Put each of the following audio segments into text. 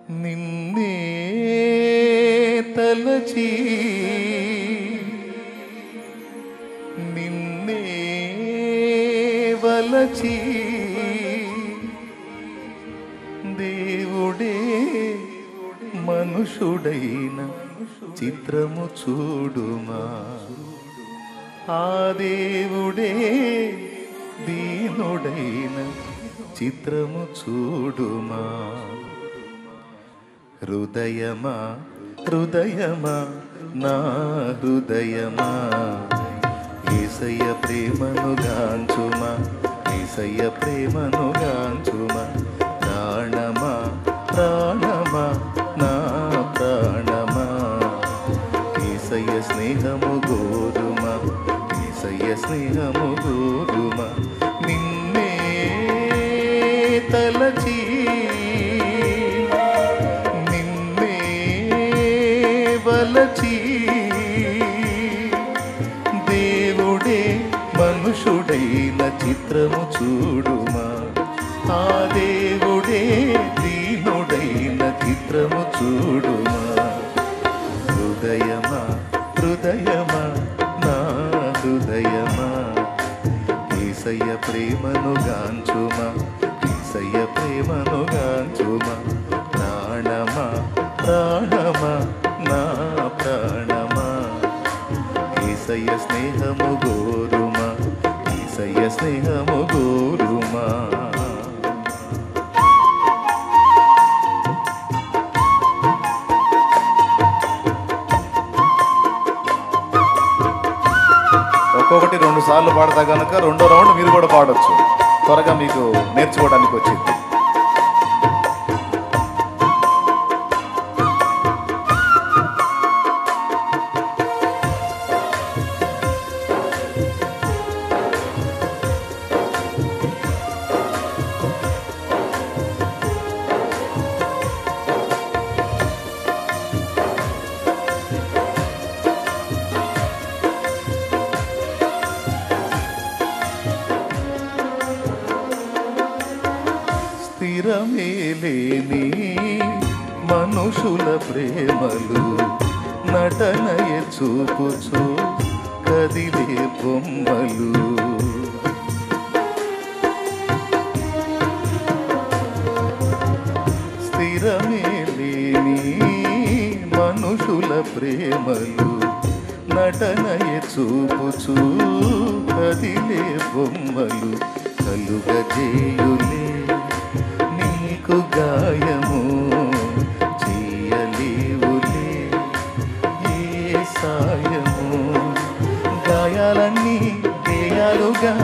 నిన్నే తలచి నిన్నే వలచి దేవుడే మనుషుడైన చిత్రము చూడుమా, ఆ దేవుడే దీనుడైన చిత్రము చూడుమా. హృదయమా హృదయమా నా హృదయమా, యేసయ్య ప్రేమను గాంచుమా, యేసయ్య ప్రేమను గాంచుమా. ప్రాణమా ప్రాణమా నా ప్రాణమా, యేసయ్య స్నేహము గోరుమా, యేసయ్య స్నేహము గోరుమా. నిన్నే తలచి నిన్నే వలచి దేవుడే మనుషుడైన చిత్రము చూడుమా, ఆ దేవుడే దీనుడైన చిత్రము చూడుమా. హృదయమా హృదయమా నా హృదయమా, యేసయ్య ప్రేమను గాంచుమా, యేసయ్య ప్రేమను గాంచుమా. ప్రాణమా ప్రాణమా నా ప్రాణమా, యేసయ్య స్నేహము గోరుమా, యేసయ్య స్నేహము గోరుమా. ఒక్కొక్కటి 2 సార్లు పాడతా కనుక 2వ రౌండ్ మీరు కూడా పాడొచ్చు, త్వరగా మీకు నేర్చుకోవడానికి వచ్చింది. స్థిరమేలేని మనుషుల ప్రేమలు నటనయ చూపుచు కదిలే బొమ్మలు. స్థిరమేలేని మనుషుల ప్రేమలు నటనయ చూపుచు కదిలే బొమ్మలు. కలుగజేయులే నీకు గాయము, చేయలేవులే ఏ సాయము. గాయాలన్నీ గేయాలుగా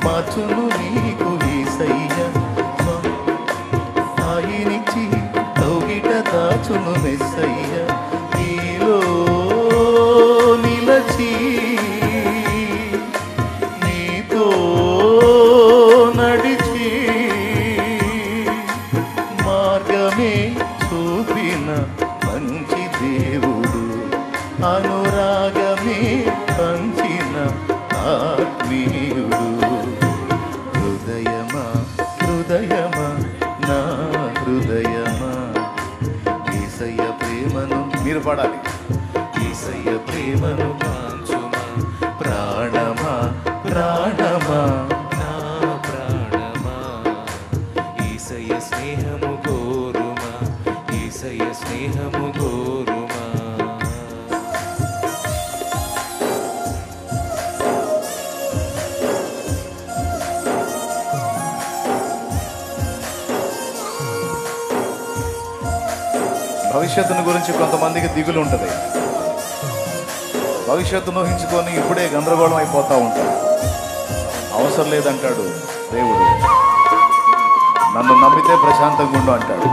మార్చును నీకు యేసయ్య, సాయినిచ్చి కౌగిట దాచును మెస్సయ్య. నీలో నిలచి నీతో నడిచి మార్గమే చూపిన మంచి దేవుడు, అనురాగమే పంచిన ఆత్మీయుడు. హృదయమా హృదయమా నా హృదయమా, యేసయ్య ప్రేమను మీరు పాడాలి, యేసయ్య ప్రేమను కాంచుమా. ప్రాణమా ప్రాణమా నా ప్రాణమా, యేసయ్య స్నేహము గోరుమా, యేసయ్య స్నేహము గోరుమా. భవిష్యత్తును గురించి కొంతమందికి దిగులు ఉంటుంది. భవిష్యత్తును ఊహించుకొని ఇప్పుడే గందరగోళం అయిపోతూ ఉంటారు. అవసరం లేదంటాడు దేవుడు, నన్ను నమ్మితే ప్రశాంతంగా ఉండు అంటాడు.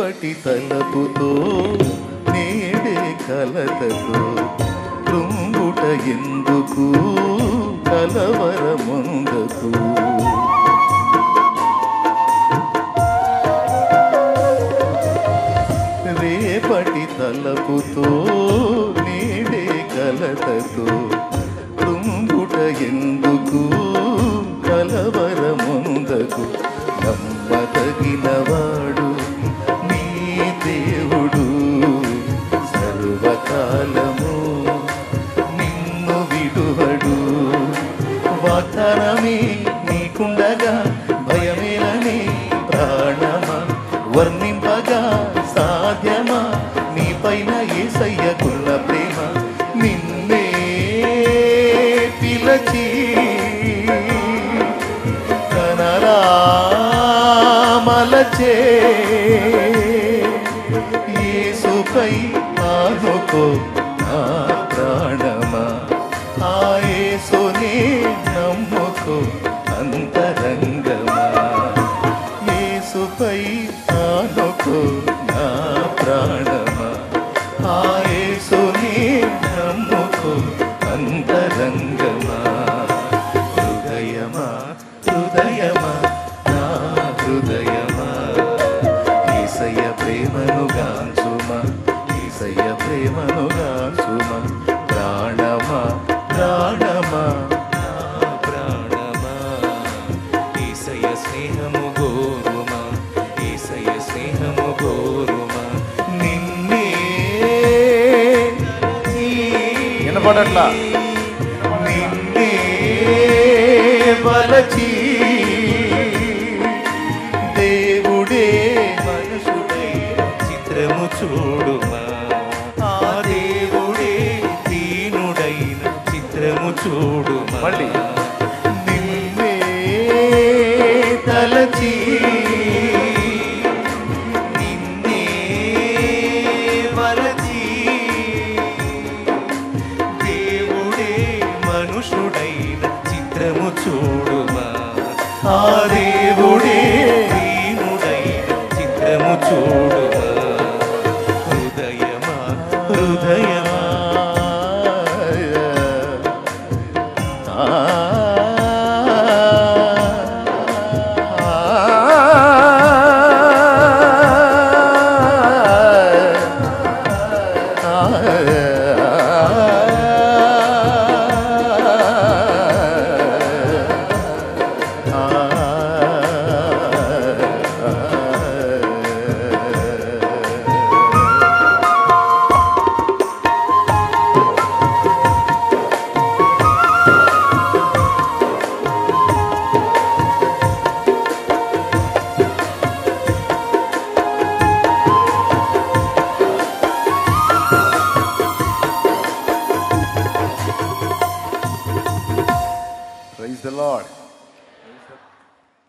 రేపటి తలపుతో నేడే కలతతో కృంగుట ఎందుకు కలవరముందకు రేపటి తలపుతో నేడే కలతతో కృంగుట ఎందుకు కలవరముందకు నమ్మదగినవాడు నీ దేవుడు సర్వకాలము నిన్ను విడువడు వాగ్దానమే నీకుండగా భయమేలని ప్రాణమా వర్ణింపగా సాధ్యమా నీపైన యేసయ్యకున్న ప్రేమ నిన్నే పిలచి కనరామలచే యేసుపై ఆనుకో నా ప్రాణమా ఆ యేసునే నమ్ముకో అంతరంగమా యేసుపై ఆనుకో నా ప్రాణమా ఆ యేసునే నమ్ముకో అంతరంగమా హృదయమా హృదయమా నా హృదయమా యేసయ్య ప్రేమను గాంచుమా యేసయ్య ప్రేమను గాంచుమా ప్రాణమా ప్రాణమా నా ప్రాణమా యేసయ్య స్నేహము గోరుమా యేసయ్య స్నేహము గోరుమా నిన్నే వినపడట్లా నిన్నే బలచి దేవుడే మనుషుడై చిత్రము చూడుమా ఆ దేవుడే దీనుడైన చిత్రము చూడుమా మళ్ళీ నిన్నే తలచి నిన్నే వలచి దేవుడే మనుషుడైన చిత్రము చూడుమా ఆ దేవుడే దీనుడైన చిత్రము చూడుమా హృదయమా హృదయమా Praise the Lord.